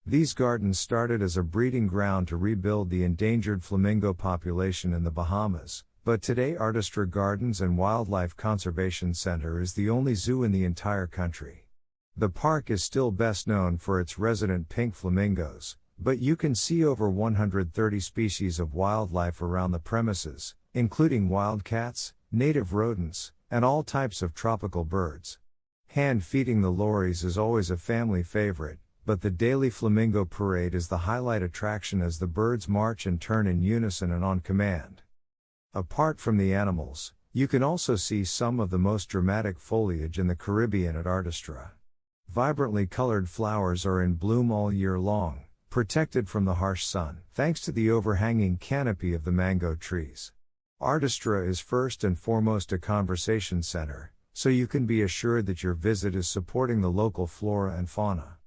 These gardens started as a breeding ground to rebuild the endangered flamingo population in the Bahamas, but today Ardastra Gardens and Wildlife Conservation Center is the only zoo in the entire country. The park is still best known for its resident pink flamingos, but you can see over 130 species of wildlife around the premises, including wildcats, native rodents, and all types of tropical birds. Hand-feeding the lories is always a family favorite, but the daily flamingo parade is the highlight attraction as the birds march and turn in unison and on command. Apart from the animals, you can also see some of the most dramatic foliage in the Caribbean at Ardastra. Vibrantly colored flowers are in bloom all year long, protected from the harsh sun, thanks to the overhanging canopy of the mango trees. Ardastra is first and foremost a conversation center, so you can be assured that your visit is supporting the local flora and fauna.